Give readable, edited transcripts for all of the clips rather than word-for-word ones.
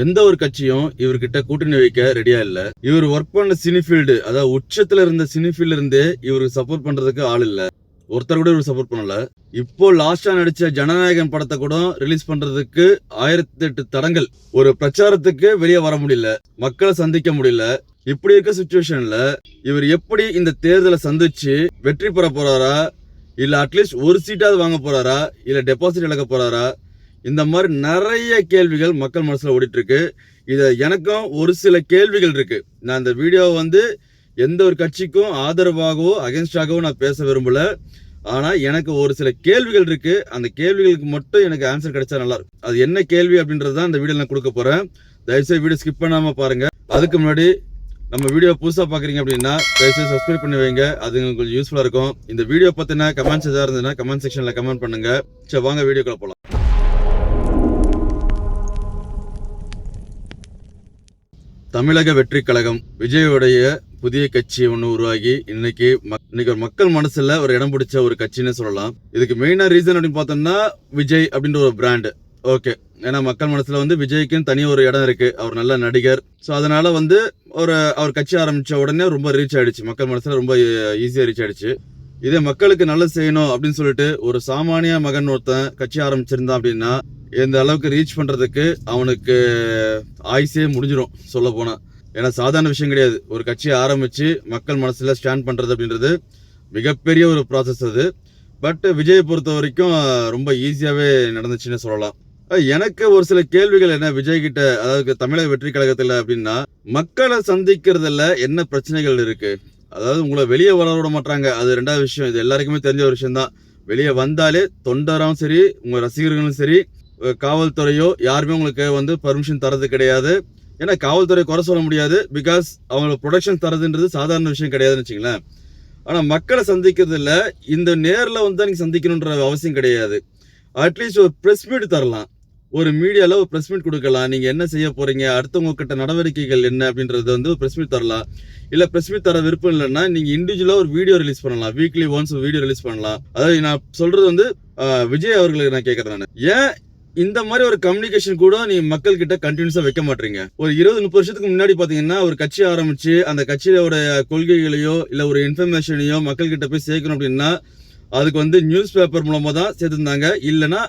எந்த ஒரு கட்சியும் இவர்கிட்ட கூட்டணி வைக்க ரெடியா இல்ல. இவர் ஒர்க் பண்ண சினிஃபீல்டு, அதாவது உச்சத்துல இருந்த சினிஃபீல்டு இருந்தே இவருக்கு சப்போர்ட் பண்றதுக்கு ஆள் இல்ல. ஒருத்தர் கூட இவர் சப்போர்ட் பண்ணல. இப்போ லாஸ்டா நடிச்ச ஜனநாயகன் படத்தை கூட ரிலீஸ் பண்றதுக்கு 1008 தடங்கள். ஒரு பிரச்சாரத்துக்கு வெளியே வர முடியல, மக்களை சந்திக்க முடியல. இப்படி இருக்க சிச்சுவேஷன்ல இவர் எப்படி இந்த தேர்தலை சந்திச்சு வெற்றி பெற போறாரா, இல்ல அட்லீஸ்ட் ஒரு சீட்டாவது வாங்க போறாரா, இல்ல டெபாசிட் இழக்க போறாரா? இந்த மாதிரி நிறைய கேள்விகள் மக்கள் மனசுல ஓடிட்டு இருக்கு. இத எனக்கும் ஒரு சில கேள்விகள் இருக்கு. நான் இந்த வீடியோ எந்த ஒரு கட்சிக்கும் ஆதரவாகவோ அகென்ஸ்டாகவோ நான் பேச விரும்பல. ஆனா எனக்கு ஒரு சில கேள்விகள் இருக்கு. அந்த கேள்விகளுக்கு மட்டும் எனக்கு ஆன்சர் கிடைச்சா நல்லா இருக்கும். அது என்ன கேள்வி அப்படின்றத இந்த வீடியோ நான் கொடுக்க போறேன். தயவுசெய்து வீடியோ ஸ்கிப் பண்ணாம பாருங்க. அதுக்கு முன்னாடி நம்ம வீடியோ புதுசா பாக்குறீங்க அப்படின்னா தயவுசெய்து சப்ஸ்கிரைப் பண்ணி வைங்க. அது கொஞ்சம் யூஸ்ஃபுல்லா இருக்கும். இந்த வீடியோ பத்தின கமெண்ட்ஸ் ஏதாவது இருந்ததுன்னா கமெண்ட் செக்ஷன்ல கமெண்ட் பண்ணுங்க. சரி, வாங்க வீடியோக்குள்ள போலாம். தமிழக வெற்றி கழகம் விஜயோடைய புதிய கட்சி ஒன்று உருவாகி இன்னைக்கு ஒரு மக்கள் மனசுல ஒரு இடம் பிடிச்ச ஒரு கட்சின்னு சொல்லலாம். இதுக்கு மெயினா ரீசன் அப்படின்னு பார்த்தோம்னா விஜய் அப்படின்ற ஒரு பிராண்ட். ஓகே, ஏன்னா மக்கள் மனசுல விஜய்க்குன்னு தனி ஒரு இடம் இருக்கு. அவர் நல்ல நடிகர். ஸோ அதனால அவர் கட்சி ஆரம்பிச்ச உடனே ரொம்ப ரீச் ஆயிடுச்சு, மக்கள் மனசுல ரொம்ப ஈஸியா ரீச் ஆயிடுச்சு. இதே மக்களுக்கு நல்லது செய்யணும் அப்படின்னு சொல்லிட்டு ஒரு சாமானிய மகன் ஒருத்தன் கட்சி ஆரம்பிச்சிருந்தான் அப்படின்னா இந்த அளவுக்கு ரீச் பண்றதுக்கு அவனுக்கு ஆயுசே முடிஞ்சிடும் சொல்ல போனா. ஏன்னா சாதாரண விஷயம் கிடையாது. ஒரு கட்சியை ஆரம்பிச்சு மக்கள் மனசுல ஸ்டாண்ட் பண்றது அப்படின்றது மிகப்பெரிய ஒரு ப்ராசஸ் அது. பட் விஜயை பொறுத்த வரைக்கும் ரொம்ப ஈஸியாவே நடந்துச்சுன்னு சொல்லலாம். எனக்கு ஒரு சில கேள்விகள் என்ன விஜய் கிட்ட, அதாவது தமிழக வெற்றி கழகத்துல அப்படின்னா மக்களை சந்திக்கிறதுல என்ன பிரச்சனைகள் இருக்கு? அதாவது உங்களை வெளியே வர விட மாட்டாங்க, அது ரெண்டாவது விஷயம். இது எல்லாருக்குமே தெரிஞ்ச ஒரு விஷயம் தான். வெளியே வந்தாலே தொண்டரும் சரி, உங்க ரசிகர்களும் சரி, காவல்துறையோ யாருமே உங்களுக்கு பர்மிஷன் தரது கிடையாது. ஏன்னா காவல்துறை குறை சொல்ல முடியாது. பிகாஸ் அவங்களுக்கு ப்ரொடக்ஷன் தரதுன்றது சாதாரண விஷயம் கிடையாதுன்னு வச்சுங்களேன். ஆனா மக்களை சந்திக்கிறதுல இந்த நேரில் தான் நீங்க சந்திக்கணுன்ற அவசியம் கிடையாது. அட்லீஸ்ட் ஒரு பிரஸ் மீட் தரலாம். ஒரு மீடியால ஒரு பிரஸ் மீட் கொடுக்கலாம். நீங்க என்ன செய்ய போறீங்க, அடுத்தவங்க கிட்ட நடவடிக்கைகள் என்ன அப்படின்றது ஒரு பிரஸ் மீட் தரலாம். இல்ல பிரஸ் மீட் தர விருப்பம் இல்லைன்னா நீங்க இண்டிவிஜுவலா ஒரு வீடியோ ரிலீஸ் பண்ணலாம். வீக்லி ஒன்ஸ் வீடியோ ரிலீஸ் பண்ணலாம். அதாவது நான் சொல்றது விஜய் அவர்களுக்கு நான் கேட்கறேன். நான் ஏன் இந்த மாதிரி ஒரு கம்யூனிகேஷன் கூட நீ மக்கள் கிட்ட கண்டினியூஸா வைக்க மாட்டீங்க? ஒரு 20-30 வருஷத்துக்கு முன்னாடி பாத்தீங்கன்னா ஒரு கட்சி ஆரம்பிச்சு அந்த கட்சியோட கொள்கைகளையோ இல்ல ஒரு இன்ஃபர்மேஷனையோ மக்கள் கிட்ட போய் சேர்க்கணும் அப்படின்னா அதுக்கு நியூஸ் பேப்பர் மூலமா தான் சேர்த்திருந்தாங்க. இல்லைன்னா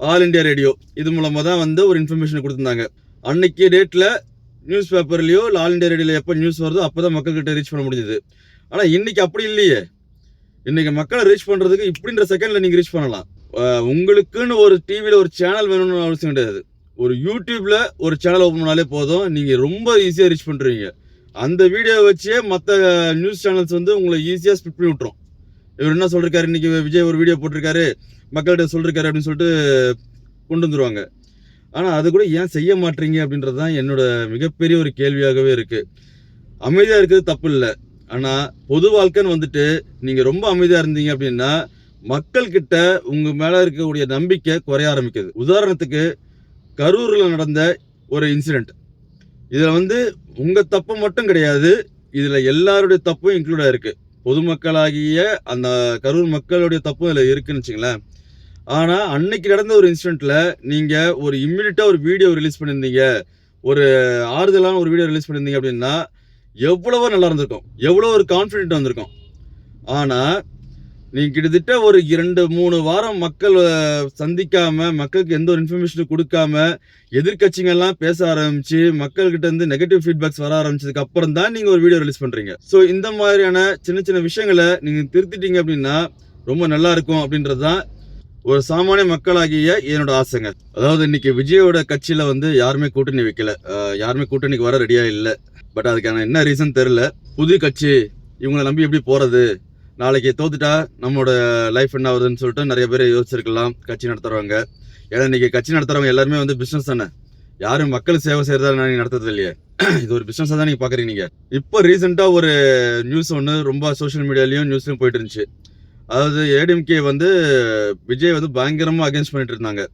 ஆல் இண்டியா ரேடியோ இது மூலமா தான் ஒரு இன்ஃபர்மேஷன் கொடுத்திருந்தாங்க. அன்னைக்கு டேட்ல நியூஸ் பேப்பர்லயோ இல்ல ஆல் இண்டியா ரேடியோல எப்ப நியூஸ் வருதோ அப்பதான் மக்கள் கிட்ட ரீச் பண்ண முடிஞ்சது. ஆனா இன்னைக்கு அப்படி இல்லையே. இன்னைக்கு மக்களை ரீச் பண்றதுக்கு இப்படின்ற செகண்ட்ல நீங்க ரீச் பண்ணலாம். உங்களுக்குன்னு ஒரு டிவில ஒரு சேனல் வேணும்னு அவசியம் கிடையாது. ஒரு யூடியூப்ல ஒரு சேனல் ஓபன் பண்ணாலே போதும், நீங்க ரொம்ப ஈஸியா ரீச் பண்றீங்க. அந்த வீடியோ வச்சே மற்ற நியூஸ் சேனல்ஸ் உங்களை ஈஸியா ஸ்பிட் பண்ணி விட்டுரும். இவர் என்ன சொல்றாரு, இன்னைக்கு விஜய் ஒரு வீடியோ போட்டிருக்காரு, மக்கள்கிட்ட சொல்லிருக்காரு அப்படின்னு சொல்லிட்டு கொண்டு வந்துருவாங்க. ஆனா அது கூட ஏன் செய்ய மாட்டீங்க அப்படின்றதுதான் என்னோட மிகப்பெரிய ஒரு கேள்வியாகவே இருக்கு. அமைதியா இருக்கிறது தப்பு இல்லை. ஆனா பொது வாழ்க்கைன்னு நீங்க ரொம்ப அமைதியா இருந்தீங்க அப்படின்னா மக்கள் கிட்ட உங்க மேல இருக்கக்கூடிய நம்பிக்கை குறைய ஆரம்பிக்குது. உதாரணத்துக்கு கரூர்ல நடந்த ஒரு இன்சிடென்ட். இதுல உங்க தப்பு மட்டும் கிடையாது, இதுல எல்லாருடைய தப்பும் இன்க்ளூட் ஆயிருக்கு. பொதுமக்களாகிய அந்த கரூர் மக்களுடைய தப்பும் இதுல இருக்குன்னு வச்சுங்களேன். ஆனா அன்னைக்கு நடந்த ஒரு இன்சிடென்ட்ல நீங்க ஒரு இம்மிடியட்டா ஒரு வீடியோ ரிலீஸ் பண்ணிருந்தீங்க, ஒரு ஆறுதலான ஒரு வீடியோ ரிலீஸ் பண்ணிருந்தீங்க அப்படின்னா எவ்வளவோ நல்லா இருந்திருக்கும், எவ்வளவு ஒரு கான்பிடென்ட் வந்திருக்கும். ஆனா நீங்க கிட்டத்தட்ட ஒரு 2-3 வாரம் மக்கள் சந்திக்காம, மக்களுக்கு எந்த ஒரு இன்ஃபர்மேஷனும் கொடுக்காம, எதிர்கட்சிகள்லாம் பேச ஆரம்பிச்சு மக்கள் கிட்ட நெகட்டிவ் ஃபீட்பேக்ஸ் வர ஆரம்பிச்சதுக்கு அப்புறம் தான் நீங்க ஒரு வீடியோ ரிலீஸ் பண்றீங்க. சோ இந்த மாதிரியான சின்ன சின்ன விஷயங்களை நீங்க திருத்திட்டீங்க அப்படின்னா ரொம்ப நல்லா இருக்கும் அப்படின்றதுதான் ஒரு சாமானிய மக்களாகிய என்னோட ஆசைங்க. அதாவது இன்னைக்கு விஜயோட கட்சியில யாருமே கூட்டணி வைக்கல, யாருமே கூட்டணிக்கு வர ரெடியா இல்ல. பட் அதுக்கான என்ன ரீசன் தெரியல. புது கட்சி இவங்களை நம்பி எப்படி போறது, நாளைக்கு தோத்துட்டா நம்மளோட லைஃப் என்ன ஆகுதுன்னு சொல்லிட்டு நிறைய பேர் யோசிச்சிருக்கலாம் கட்சி நடத்துறவங்க. ஏன்னா இன்னைக்கு கட்சி நடத்துறவங்க எல்லாருமே பிசினஸ் தானே. யாரும் மக்கள் சேவை செய்யறதா நீங்க நடத்துறது இல்லையே. இது ஒரு பிசினஸா தான் நீங்க பாக்குறீங்க. நீங்க இப்போ ரீசெண்டா ஒரு நியூஸ் ரொம்ப சோசியல் மீடியாலயும் நியூஸ்லயும் போயிட்டு இருந்துச்சு. அதாவது ஏடிஎம்கே விஜய் பயங்கரமா அகேன்ஸ்ட் பண்ணிட்டு இருந்தாங்க.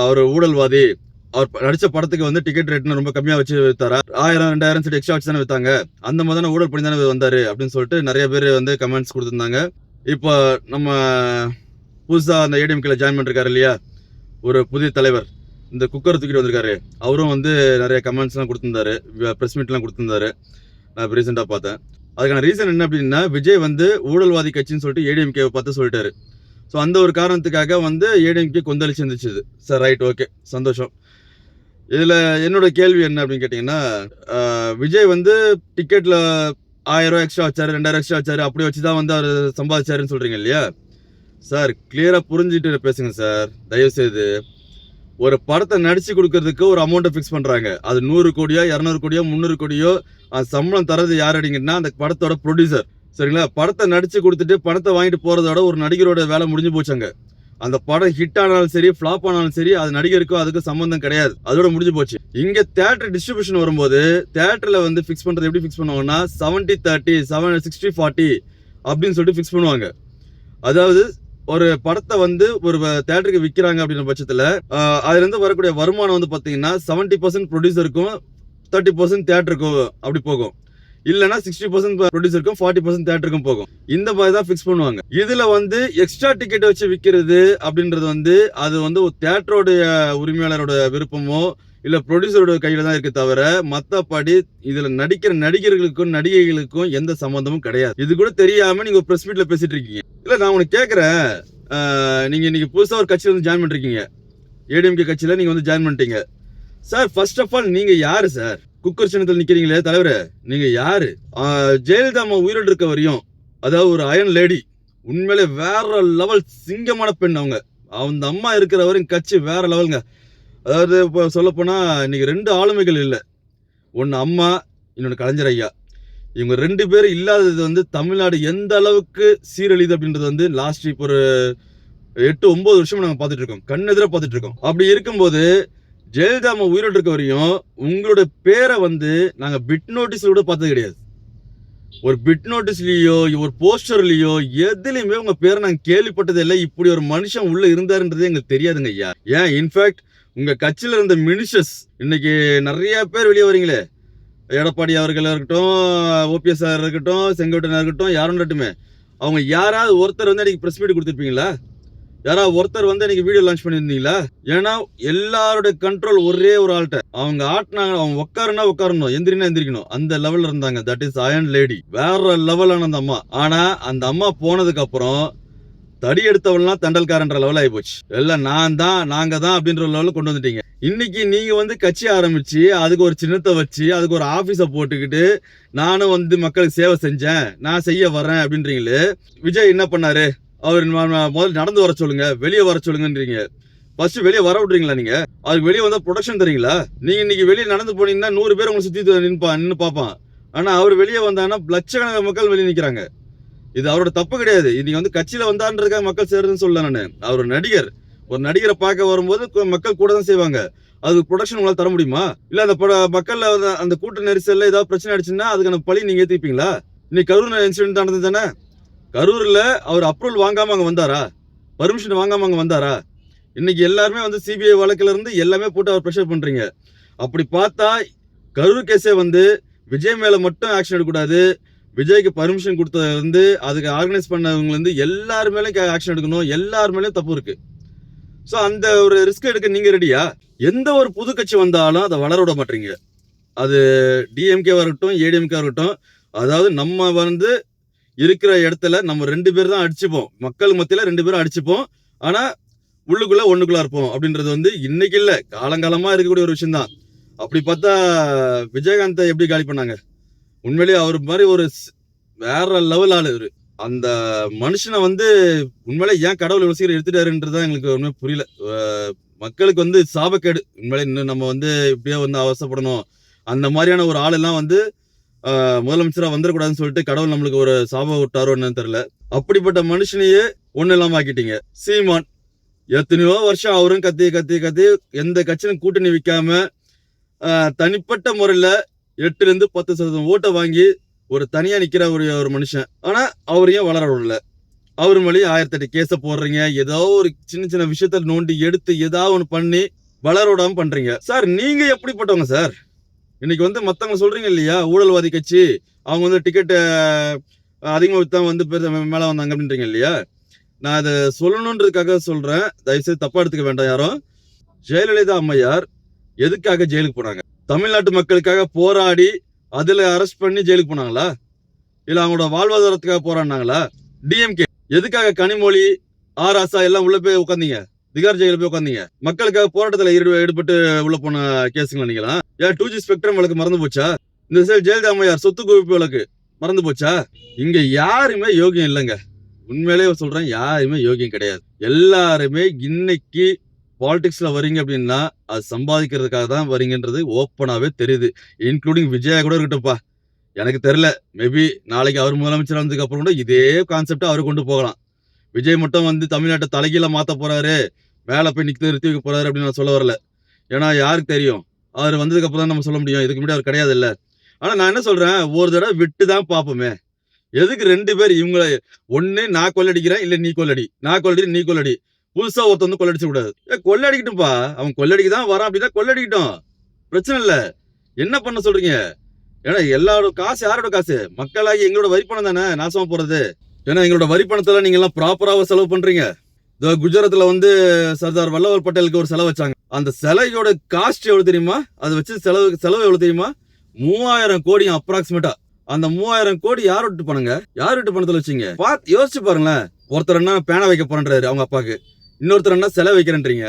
அவர் ஊழல்வாதி, அவர் நடிச்ச படத்துக்கு டிக்கெட் ரேட் ரொம்ப கம்மியா வச்சு வித்தாரா, 1000-2000 சீட் எக்ஸ்ட்ரா வச்சு தானே வித்தாங்க, அந்த மாதிரி தானே ஊழல் பண்ணி தானே வந்தாரு அப்படின்னு சொல்லிட்டு நிறைய பேர் கமெண்ட்ஸ் கொடுத்திருந்தாங்க. இப்போ நம்ம புதுசா அந்த ஏடிஎம்கேல ஜாயின் பண்ணிருக்காரு இல்லையா ஒரு புதிய தலைவர், இந்த குக்கர் தூக்கிட்டு வந்திருக்காரு, அவரும் வந்து நிறைய கமெண்ட்ஸ்லாம் கொடுத்திருந்தாரு, ப்ரெஸ் மீட்லாம் கொடுத்திருந்தாரு. நான் இப்போ ரீசெண்டாக பார்த்தேன். அதுக்கான ரீசன் என்ன அப்படின்னா, விஜய் வந்து ஊழல்வாதி கட்சின்னு சொல்லிட்டு ஏடிஎம்கேவை பார்த்து சொல்லிட்டாரு. ஸோ அந்த ஒரு காரணத்துக்காக வந்து ஏடிஎம்கே கொந்தளிச்சு இருந்துச்சு. சார் ரைட், ஓகே, சந்தோஷம். இதில் என்னோட கேள்வி என்ன அப்படின்னு கேட்டிங்கன்னா, விஜய் வந்து டிக்கெட்டில் 1000 ரூபா எக்ஸ்ட்ரா வச்சாரு, 2000 எக்ஸ்ட்ரா வச்சாரு, அப்படி வச்சு தான் வந்து அவர் சம்பாதிச்சாருன்னு சொல்கிறீங்க இல்லையா சார்? கிளியராக புரிஞ்சுட்டு பேசுங்க சார், தயவுசெய்து. ஒரு படத்தை நடிச்சு கொடுக்கறதுக்கு ஒரு அமௌண்ட்டை ஃபிக்ஸ் பண்றாங்க. அது 100 கோடியோ 200 கோடியோ 300 கோடியோ சம்பளம் தரது யார் அப்படிங்கன்னா அந்த படத்தோட ப்ரொடியூசர். சரிங்களா? படத்தை நடிச்சு கொடுத்துட்டு பணத்தை வாங்கிட்டு போறதோட ஒரு நடிகரோட வேலை முடிஞ்சு போச்சாங்க. அந்த படம் ஹிட் ஆனாலும் சரி, ஃபிளாப் ஆனாலும் சரி, அது நடிகருக்கும் அதுக்கு சம்பந்தம் கிடையாது, அதோட முடிஞ்சு போச்சு. இங்க தியேட்டர் டிஸ்ட்ரிபியூஷன் வரும்போது தியேட்டர்ல வந்து ஃபிக்ஸ் பண்றது எப்படி ஃபிக்ஸ் பண்ணுவாங்கன்னா 70-30 60-40 அப்படின்னு சொல்லிட்டு ஃபிக்ஸ் பண்ணுவாங்க. அதாவது ஒரு படத்தை வந்து ஒரு தியேட்டருக்கு விற்கிறாங்க அப்படின்ற பட்சத்துல அதுல இருந்து வரக்கூடிய வருமானம் வந்து பாத்தீங்கன்னா 70% ப்ரொடியூசருக்கும் 30% தியேட்டருக்கும் அப்படி போகும். இல்லைன்னா 60% ப்ரொடியூசருக்கும் 40% தியேட்டருக்கும் போகும். இந்த மாதிரி தான் ஃபிக்ஸ் பண்ணுவாங்க. இதுல வந்து எக்ஸ்ட்ரா டிக்கெட் வச்சு விற்கிறது அப்படின்றது வந்து அது வந்து ஒரு தியேட்டரோட உரிமையாளரோட விருப்பமோ இல்ல ப்ரொடியூசரோட கையில தான் இருக்கு தவிர மத்தபடி இதுல நடிக்கிற நடிகர்களுக்கும் நடிகைகளுக்கும் எந்த சம்பந்தமும் கிடையாது. இது கூட தெரியாம நீங்க பிரஸ் மீட்ல பேசிட்டு இருக்கீங்க. இல்ல நான் உனக்கு கேக்குறேன், நீங்க இன்னைக்கு புதுசா ஒரு கட்சியில வந்து ஜாயின் பண்ணிருக்கீங்க, ஏடிஎம்கே கட்சியில நீங்க வந்து ஜாயின் பண்ணிட்டீங்க சார். ஃபர்ஸ்ட் ஆஃப் ஆல் நீங்க யாரு சார்? குக்கர் சின்னத்தில் நிக்கிறீங்களே தலைவரே, நீங்க யாரு? ஜெயலலிதா அம்மா உயிரோடு இருக்க வரையும், அதாவது ஒரு அயன் லேடி, உண்மையிலே வேற லெவல் சிங்கமான பெண். அவங்க அந்த அம்மா இருக்கிற வரையும் கட்சி வேற லெவலுங்க. அதாவது இப்போ சொல்லப்போனா இன்னைக்கு 2 ஆளுமைகள் இல்லை, ஒன்னு அம்மா, இன்னொன்று கலைஞர் ஐயா. இவங்க 2 பேரும் இல்லாதது வந்து தமிழ்நாடு எந்த அளவுக்கு சீரழிது அப்படின்றது வந்து லாஸ்ட் இப்போ ஒரு 8-9 வருஷமா நாங்கள் பார்த்துட்டு இருக்கோம், கண்ணெதிராக பார்த்துட்டு இருக்கோம். அப்படி இருக்கும்போது ஜெயலலிதா அம்மா உயிரோடு இருக்க வரையும் உங்களோட பேரை வந்து நாங்கள் பிட் நோட்டீஸ்ல கூட பார்த்தது கிடையாது. ஒரு பிட் நோட்டீஸ்லயோ ஒரு போஸ்டர்லயோ எதுலையுமே உங்க பேரை நாங்கள் கேள்விப்பட்டது இல்லை. இப்படி ஒரு மனுஷன் உள்ள இருந்தாருன்றதே எங்களுக்கு தெரியாதுங்க ஐயா. ஏன் இன்ஃபேக்ட் உங்க கட்சியில இருந்த மினிஸ்டர்ஸ் இன்னைக்கு நிறைய பேர் வெளியே வரீங்களே, எடப்பாடி அவர்களா இருக்கட்டும், ஓபிஎஸ் இருக்கட்டும், செங்கோட்டையனா இருக்கட்டும், யாரும் இருக்கட்டுமே, அவங்க யாராவது ஒருத்தர் வந்து எனக்கு பிரஸ் மீட் கொடுத்துருப்பீங்களா? யாராவது ஒருத்தர் வந்து எனக்கு வீடியோ லான்ச் பண்ணியிருந்தீங்களா? ஏன்னா எல்லாரோட கண்ட்ரோல் ஒரே ஒரு ஆள்கிட்ட. அவங்க ஆட்டினாங்க, அவங்க உட்காருனா உட்காரணும், எந்திரினா எந்திரிக்கணும், அந்த லெவல்ல இருந்தாங்க. தட் இஸ் அயன் லேடி, வேற லெவலான அந்த அம்மா. ஆனா அந்த அம்மா போனதுக்கு அப்புறம் தடி எடுத்தவள்லாம் தண்டல்காரன்ற லெவல் ஆகி போச்சு. எல்லாம் நான் தான் நாங்க தான் அப்படின்ற லெவலில் கொண்டு வந்துட்டீங்க. இன்னைக்கு நீங்க வந்து கட்சி ஆரம்பிச்சு அதுக்கு ஒரு சின்னத்தை வச்சு அதுக்கு ஒரு ஆபீஸை போட்டுக்கிட்டு நானும் வந்து மக்களுக்கு சேவை செஞ்சேன், நான் செய்ய வரேன் அப்படின்றீங்களே. விஜய் என்ன பண்ணாரு? அவர் முதல்ல நடந்து வர சொல்லுங்க, வெளியே வர சொல்லுங்கன்றீங்க. ஃபர்ஸ்ட் வெளியே வர விடுறீங்களா? நீங்க அதுக்கு வெளியே வந்தா ப்ரொடக்ஷன் தரீங்களா? நீங்க இன்னைக்கு வெளியே நடந்து போனீங்கன்னா 100 பேர் உங்களை சுத்தி நின்று பார்ப்பான். ஆனா அவர் வெளியே வந்தாங்கன்னா லட்சக்கணக்கான மக்கள் வெளியே நிக்கிறாங்க. இது அவரோட தப்பு கிடையாது. இன்னைக்கு வந்து கட்சியில வந்தான்றதுக்காக மக்கள் சேருதுன்னு சொல்ல நானு. அவர் ஒரு நடிகர், ஒரு நடிகரை பார்க்க வரும்போது மக்கள் கூட தான் செய்வாங்க. அது ப்ரொடக்ஷன் உங்களால் தர முடியுமா? இல்ல அந்த மக்கள் அந்த கூட்ட நெரிசல்ல ஏதாவது பிரச்சனை ஆயிடுச்சுன்னா அதுக்கான பழி நீங்க ஏத்துப்பீங்களா? இன்னைக்கு கரூர் இன்சிடென்ட் நடந்தது தானே? கரூர்ல அவர் அப்ரூவல் வாங்காம அங்க வந்தாரா? பர்மிஷன் வாங்காம அங்க வந்தாரா? இன்னைக்கு எல்லாருமே வந்து சிபிஐ வழக்குல இருந்து எல்லாமே போட்டு அவர் ப்ரெஷர் பண்றீங்க. அப்படி பார்த்தா கரூர் கேஸே வந்து விஜய் மேல மட்டும் ஆக்ஷன் எடுக்கக்கூடாது, விஜய்க்கு பர்மிஷன் கொடுத்ததுல இருந்து அதுக்கு ஆர்கனைஸ் பண்ணவங்க இருந்து எல்லார் மேலேயும் ஆக்ஷன் எடுக்கணும், எல்லார் மேலேயும் தப்பு இருக்கு. ஸோ அந்த ஒரு ரிஸ்க் எடுக்க நீங்க ரெடியா? எந்த ஒரு புது கட்சி வந்தாலும் அதை வளர விட மாட்டீங்க. அது டிஎம்கேவா இருக்கட்டும், ஏடிஎம்கே இருக்கட்டும். அதாவது நம்ம வந்து இருக்கிற இடத்துல நம்ம 2 பேர் தான் அடிச்சுப்போம், மக்கள் மத்தியில 2 பேரும் அடிச்சுப்போம். ஆனா உள்ளுக்குள்ள ஒண்ணுக்குள்ள இருப்போம் அப்படின்றது வந்து இன்னைக்கு இல்ல, காலங்காலமா இருக்கக்கூடிய ஒரு விஷயம் தான். அப்படி பார்த்தா விஜயகாந்தை எப்படி காலி பண்ணாங்க? உண்மையிலேயே அவர் மாதிரி ஒரு வேற லெவல் ஆளு இவரு. அந்த மனுஷனை வந்து உண்மையிலே ஏன் கடவுள் இவ்வளவு சீக்கிரம் எடுத்துட்டாருன்றதான் எங்களுக்கு ஒண்ணுமே புரியல. மக்களுக்கு வந்து சாபக்கேடு. உண்மையிலே இன்னும் நம்ம வந்து இப்படியே வந்து அவசரப்படணும், அந்த மாதிரியான ஒரு ஆளெல்லாம் வந்து முதலமைச்சரா வந்துடக்கூடாதுன்னு சொல்லிட்டு கடவுள் நம்மளுக்கு ஒரு சாபம் விட்டாரோ என்னன்னு தெரியல. அப்படிப்பட்ட மனுஷனையே ஒண்ணு இல்லாம ஆக்கிட்டீங்க. சீமான் எத்தனையோ வருஷம் அவரும் கத்தி கத்தி கத்தி எந்த கட்சியும் கூட்டணி வைக்காம தனிப்பட்ட முறையில 8-10% ஓட்டை வாங்கி ஒரு தனியா நிக்கிற ஒரு மனுஷன். ஆனா அவரையும் வளர விடல. அவர் மேலேயும் 1008 கேஸ போடுறீங்க. ஏதோ ஒரு சின்ன சின்ன விஷயத்த நோண்டி எடுத்து ஏதாவது ஒண்ணு பண்ணி வளர விடாம பண்றீங்க. சார் நீங்க எப்படிப்பட்டவங்க சார்? இன்னைக்கு வந்து மத்தவங்க சொல்றீங்க இல்லையா, ஊழல்வாதி கட்சி, அவங்க வந்து டிக்கெட் அதிகமா வித்தா வந்து மேல வந்தாங்க அப்படின்றீங்க இல்லையா. நான் அதை சொல்லணுன்றதுக்காக சொல்றேன், தயவுசெய்து தப்பா எடுத்துக்க வேண்டாம் யாரும். ஜெயலலிதா அம்மையார் எதுக்காக ஜெயிலுக்கு போனாங்க? தமிழ்நாட்டு மக்களுக்காக போராடி அதுல அரெஸ்ட் பண்ணி ஜெயிலுக்கு போனாங்களா? இல்ல அவங்களோட வாழ்வாதாரத்துக்காக போராடினாங்களா? டிஎம்கே எதுக்காக கனிமொழி, ஆர் ஆசா எல்லாம் உள்ள போய் உட்காந்தீங்க? திகார் ஜெயில போய் உட்காந்தீங்க. மக்களுக்காக போராட்டத்துல ஈடுபட்டு உள்ள போன கேஸுங்களா நீங்களா? ஏன் 2G ஸ்பெக்ட்ரம் வழக்கு மறந்து போச்சா? இந்த சைடு ஜெயலலிதா அம்மையார் சொத்து குவிப்பு வழக்கு மறந்து போச்சா? இங்க யாருமே யோகியம் இல்லைங்க. உண்மையிலேயே சொல்றேன், யாருமே யோகியம் கிடையாது. எல்லாருமே இன்னைக்கு பாலிடிக்ஸ்ல வரீங்க அப்படின்னா அது சம்பாதிக்கிறதுக்காக தான் வரீங்கன்றது ஓப்பனாவே தெரியுது. இன்க்ளூடிங் விஜயா கூட இருக்கட்டும்ப்பா. எனக்கு தெரியல, மேபி நாளைக்கு அவர் முதலமைச்சர் வந்ததுக்கு அப்புறம் கூட இதே கான்செப்டை அவர் கொண்டு போகலாம். விஜய் மட்டும் வந்து தமிழ்நாட்டை தலைகீழ மாத்த போறாரு, மேல போய் நிறுத்தி வைக்க போறாரு அப்படின்னு நான் சொல்ல வரல. ஏன்னா யாருக்கு தெரியும், அவர் வந்ததுக்கு அப்புறம் தான் நம்ம சொல்ல முடியும். இதுக்கு முன்னாடி அவர் கிடையாது இல்ல. ஆனா நான் என்ன சொல்றேன், ஒரு தடவை விட்டு தான் பார்ப்போமே. எதுக்கு 2 பேர் இவங்கள ஒண்ணு நான் கொள்ளடிக்கிறேன், இல்ல நீ கொள்ளடி, நான் கொள்ளடி நீ கொள்ளடி, புதுசா ஒருத்த வந்து கொள்ளடிச்ச கூடாது. கொள்ளடிக்கட்டும்பா, அவன் கொள்ளடிக்கு தான் வரான் அப்படின்னா கொள்ளடிக்கட்டும், பிரச்சனை இல்ல. என்ன பண்ண சொல்றீங்க? ஏன்னா எல்லாரோட காசு யாரோட காசு? மக்களாகி எங்களோட வரி பணம் தானே நாசமா போறது. ஏன்னா எங்களோட வரி பணத்துல நீங்க எல்லாம் ப்ராப்பராக செலவு பண்றீங்க. குஜராத்ல வந்து சர்தார் வல்லபாய் பட்டேலுக்கு ஒரு செலவு வச்சாங்க. அந்த சிலையோட காஸ்ட் எவ்வளவு தெரியுமா? அதை வச்சு செலவு எவ்வளவு தெரியுமா? 3000 கோடி அப்ராக்சிமேட்டா. அந்த 3000 கோடி யார் விட்டு பணங்க? யார் விட்டு பணத்துல வச்சீங்க? யோசிச்சு பாருங்களேன். ஒருத்தர் என்ன பேனை வைக்க போறேன்றாரு அவங்க அப்பாக்கு, இன்னொருத்தர் என்ன செலவு வைக்கிறேன்றீங்க.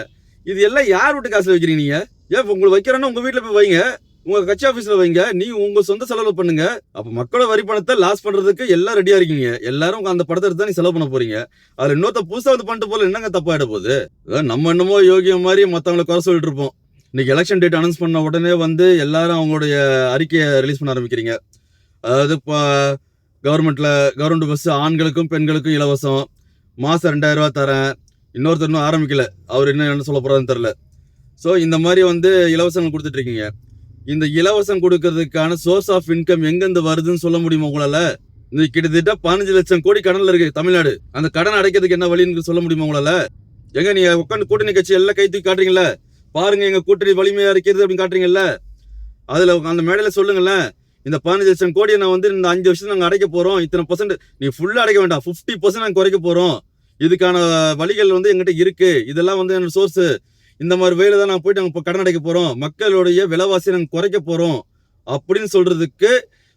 இது எல்லாம் யார் விட்டு காசுல வைக்கிறீங்க நீங்க? ஏன் உங்களுக்கு வைக்கிறேன்னா உங்க வீட்டுல போய் வைங்க, உங்க கட்சி ஆபீஸ்ல வைங்க, நீங்க உங்க சொந்த செலவு பண்ணுங்க. அப்ப மக்களோட வரி பணத்தை லாஸ் பண்றதுக்கு எல்லாம் ரெடியா இருக்கீங்க. எல்லாரும் அந்த படத்தை எடுத்து தான் நீ செலவு பண்ண போறீங்க. அதுல இன்னொருத்த புதுசா வந்து பண்ணிட்டு போல என்னங்க தப்பாயிட போகுது? நம்ம என்னமோ யோகியம் மாதிரி மத்தவங்களை குறை சொல்லிட்டு இருப்போம். இன்னைக்கு எலெக்ஷன் டேட் அனௌன்ஸ் பண்ண உடனே வந்து எல்லாரும் அவங்களுடைய அறிக்கையை ரிலீஸ் பண்ண ஆரம்பிக்கிறீங்க. அதாவது இப்போ கவர்மெண்ட் பஸ் ஆண்களுக்கும் பெண்களுக்கும் இலவசம், மாசம் 2000 ரூபாய் தரேன். இன்னொருத்தர் இன்னும் ஆரம்பிக்கல, அவர் என்ன சொல்ல போறாருன்னு தெரியல. ஸோ இந்த மாதிரி வந்து இலவசங்கள் கொடுத்துட்டு இருக்கீங்க. இந்த இலவசம் கொடுக்கறதுக்கான சோர்ஸ் ஆஃப் இன்கம் எங்கிருந்து வருதுன்னு சொல்ல முடியுமா உங்களால? இந்த கிட்டத்தட்ட 15 லட்சம் கோடி கடன்ல இருக்கு தமிழ்நாடு. அந்த கடன் அடைக்கிறதுக்கு என்ன வழின்னு சொல்ல முடியுமா உங்களால? எங்க நீங்க உட்காந்து கூட்டணி கட்சி எல்லாம் கை தூக்கி காட்டுறீங்களா? பாருங்க எங்க கூட்டணி வலிமையா இருக்கிறது அப்படின்னு காட்டுறீங்கல்ல, அதுல அந்த மேடையில சொல்லுங்களேன், இந்த 15 லட்சம் கோடியை நான் வந்து இந்த 5 வருஷம் நாங்க அடைக்க போறோம், இத்தனை %, நீ ஃபுல்லா அடைக்க வேண்டாம், 50% நாங்க குறைக்க போறோம், இதுக்கான வழிகள் வந்து எங்கிட்ட இருக்கு, இதெல்லாம் வந்து என்னோட சோர்ஸ், இந்த மாதிரி வேலை தான் நான் போயிட்டு நாங்க கடன் அடைக்க போறோம், மக்களுடைய விலைவாசி நாங்க குறைக்க போறோம் அப்படின்னு சொல்றதுக்கு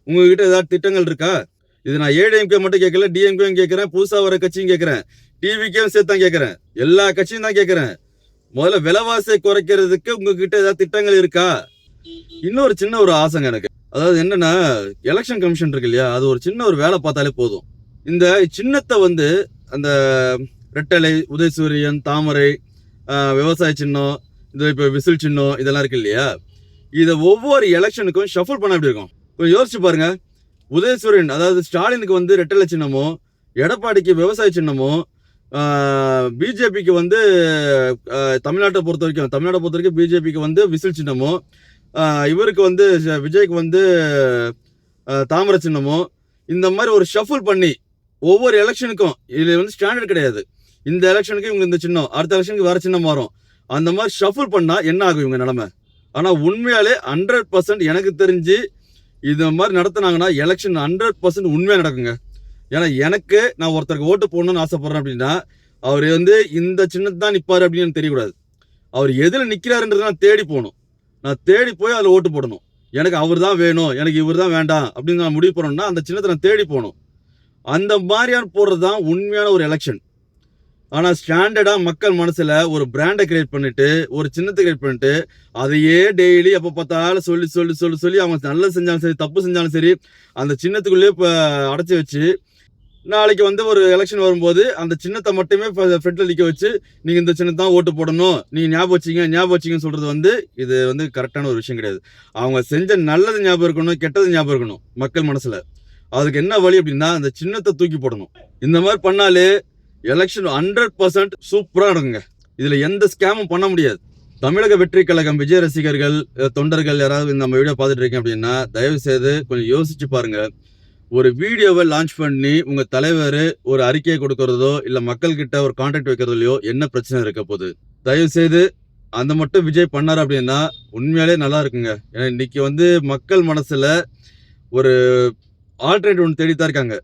உங்ககிட்ட ஏதாவது திட்டங்கள் இருக்கா? இது நான் ஏடிஎம்கே மட்டும் கேட்கல, டிஎம்கேயும் கேட்கிறேன், புதுசா வர கட்சியும் கேட்கிறேன், டிவிக்கும் சேர்த்து தான் கேட்கிறேன், எல்லா கட்சியும் தான் கேட்கிறேன். முதல்ல விலைவாசியை குறைக்கிறதுக்கு உங்ககிட்ட ஏதாவது திட்டங்கள் இருக்கா? இன்னொரு சின்ன ஒரு ஆசைங்க எனக்கு, அதாவது என்னன்னா, எலெக்ஷன் கமிஷன் இருக்கு இல்லையா, அது ஒரு சின்ன ஒரு வேலை பார்த்தாலே போதும். இந்த சின்னத்தை வந்து அந்த ரெட்டலை, உதயசூரியன், தாமரை, விவசாய சின்னம், இந்த இப்போ விசில் சின்னம் இதெல்லாம் இருக்கு இல்லையா, இதை ஒவ்வொரு எலெக்ஷனுக்கும் ஷஃபிள் பண்ண எப்படி இருக்கும் கொஞ்சம் யோசிச்சு பாருங்க. உதயசூரியன் அதாவது ஸ்டாலினுக்கு வந்து ரெட்டலை சின்னமோ, எடப்பாடிக்கு விவசாய சின்னமோ, பிஜேபிக்கு வந்து தமிழ்நாட்டை பொறுத்த வரைக்கும் பிஜேபிக்கு வந்து விசில் சின்னமோ, இவருக்கு வந்து விஜய்க்கு வந்து தாமரை சின்னமோ, இந்த மாதிரி ஒரு ஷஃபிள் பண்ணி ஒவ்வொரு எலெக்ஷனுக்கும், இதுல வந்து ஸ்டாண்டர்ட் கிடையாது, இந்த எலெக்ஷனுக்கு இவங்க இந்த சின்னம், அடுத்த எலெக்ஷனுக்கு வேற சின்னம் மாறும், அந்த மாதிரி ஷஃபிள் பண்ணா என்ன ஆகும் இவங்க நிலைமை? ஆனா உண்மையாலே 100% எனக்கு தெரிஞ்சு இந்த மாதிரி நடத்தினாங்கன்னா எலெக்ஷன் 100% உண்மையா நடக்குங்க. ஏன்னா எனக்கு நான் ஒருத்தருக்கு ஓட்டு போடணும்னு ஆசைப்படுறேன் அப்படின்னா அவர் வந்து இந்த சின்னத்தை தான் நிற்பாரு அப்படின்னு தெரியக்கூடாது. அவர் எதில் நிற்கிறாருன்றதை நான் தேடி போகணும், நான் தேடி போய் அதில் ஓட்டு போடணும். எனக்கு அவர் தான் வேணும், எனக்கு இவர் தான் வேண்டாம் அப்படின்னு நான் முடிவு பண்ணணும்னா அந்த சின்னத்தை நான் தேடி போகணும். அந்த மாதிரியான போடுறது தான் உண்மையான ஒரு எலெக்ஷன். ஆனால் ஸ்டாண்டர்டாக மக்கள் மனசில் ஒரு பிராண்டை கிரியேட் பண்ணிட்டு, ஒரு சின்னத்தை கிரியேட் பண்ணிட்டு, அதையே டெய்லி எப்போ பார்த்தாலும் சொல்லி சொல்லி சொல்லி சொல்லி அவங்க நல்லது செஞ்சாலும் சரி தப்பு செஞ்சாலும் சரி அந்த சின்னத்துக்குள்ளேயே இப்போ அடைச்சி வச்சு, நாளைக்கு வந்து ஒரு எலெக்ஷன் வரும்போது அந்த சின்னத்தை மட்டுமே ஃப்ரண்ட்ல நிற்க வச்சு நீங்கள் இந்த சின்னத்தை தான் ஓட்டு போடணும், நீங்கள் ஞாபகம் வச்சிங்கன்னு சொல்கிறது வந்து இது வந்து கரெக்டான ஒரு விஷயம் கிடையாது. அவங்க செஞ்ச நல்லது ஞாபகம் இருக்கணும், கெட்டது ஞாபகம் இருக்கணும் மக்கள் மனசில். அதுக்கு என்ன வழி அப்படின்னா அந்த சின்னத்தை தூக்கி போடணும். இந்த மாதிரி பண்ணாலே எலெக்ஷன் 100% சூப்பராக நடக்குங்க. இதில் எந்த ஸ்கேமும் பண்ண முடியாது. தமிழக வெற்றி கழகம் விஜய் ரசிகர்கள், தொண்டர்கள் யாராவது நம்ம வீடியோ பார்த்துட்டு இருக்கீங்க அப்படின்னா தயவு செய்து கொஞ்சம் யோசிச்சு பாருங்க. ஒரு வீடியோவை லான்ச் பண்ணி உங்க தலைவர் ஒரு அறிக்கையை கொடுக்கறதோ இல்ல மக்கள் கிட்ட ஒரு கான்டாக்ட் வைக்கிறதுலையோ என்ன பிரச்சனை இருக்க போகுது? தயவு செய்து அந்த மட்டும் விஜய் பண்ணாரு அப்படின்னா உண்மையாலே நல்லா இருக்குங்க. ஏன்னா இன்னைக்கு வந்து மக்கள் மனசுல ஒரு ஆல்டர்னேட் ஒன்று தேடித்தான் இருக்காங்க.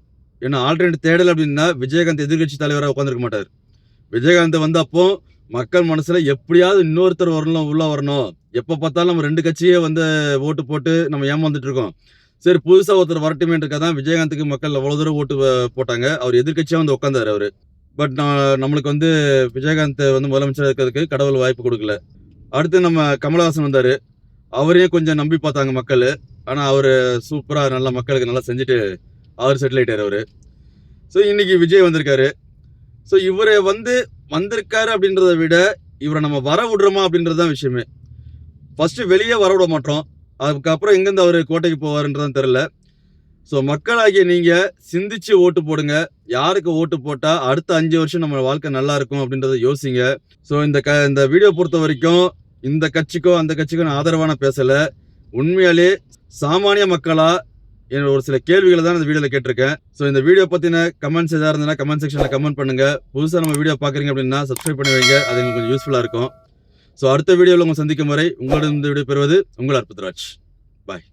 ஏன்னா ஆல்டர்னேட் தேடலை அப்படின்னா விஜயகாந்த் எதிர்கட்சி தலைவராக உட்காந்துருக்க மாட்டார். விஜயகாந்த் வந்து அப்போ மக்கள் மனசுல எப்படியாவது இன்னொருத்தர் வரணும், உள்ள வரணும். எப்ப பார்த்தாலும் நம்ம 2 கட்சியே வந்து ஓட்டு போட்டு நம்ம ஏமாந்துட்டு இருக்கோம். சரி புதுசா ஒருத்தர் வரட்டுமேன்றதுக்காக தான் விஜயகாந்துக்கு மக்கள் அவ்வளவு தூரம் ஓட்டு போட்டாங்க. அவர் எதிர்க்கட்சியா வந்து உட்கார்ந்தாரு அவரு. பட் நம்மளுக்கு வந்து விஜயகாந்த் வந்து முதலமைச்சரா இருக்கிறதுக்கு கடவுள் வாய்ப்பு கொடுக்கல. அடுத்து நம்ம கமலஹாசன் வந்தாரு. அவரையும் கொஞ்சம் நம்பி பார்த்தாங்க மக்கள். ஆனா அவரு சூப்பரா நல்லா மக்களுக்கு நல்லா செஞ்சுட்டு அவர் செட்டில் ஆயிட்டாரு அவரு. ஸோ இன்னைக்கு விஜய் வந்திருக்காரு. ஸோ இவரை வந்திருக்காரு அப்படின்றத விட இவரை நம்ம வர விடுறோமா அப்படின்றது தான் விஷயமே. ஃபர்ஸ்ட் வெளியே வர விட மாட்டோம். அதுக்கப்புறம் எங்கேருந்து அவர் கோட்டைக்கு போவாருன்றதான் தெரியல. ஸோ மக்களாகிய நீங்க சிந்திச்சு ஓட்டு போடுங்க. யாருக்கு ஓட்டு போட்டா அடுத்த 5 வருஷம் நம்ம வாழ்க்கை நல்லா இருக்கும் அப்படின்றத யோசிங்க. ஸோ இந்த வீடியோ பொறுத்த வரைக்கும் இந்த கட்சிக்கோ அந்த கட்சிக்கோ நான் ஆதரவான பேசல. உண்மையாலே சாமானிய மக்களா ஒரு சில கேள்விகளை தான் இந்த வீடியோவில் கேட்டிருக்கேன். ஸோ இந்த வீடியோ பற்றின கமெண்ட்ஸ் எதாவது இருந்ததுன்னா கமெண்ட் செக்ஷனில் கமெண்ட் பண்ணுங்க. புதுசாக நம்ம வீடியோ பார்க்குறீங்க அப்படின்னா சப்ஸ்கிரைப் பண்ணி வைங்க. அது எனக்கு கொஞ்சம் யூஸ்ஃபுல்லாக இருக்கும். ஸோ அடுத்த வீடியோவில் உங்களை சந்திக்கும் வரை உங்களிடம் இந்த வீடியோ பெறுவது உங்கள் அற்புதராஜ். பாய்.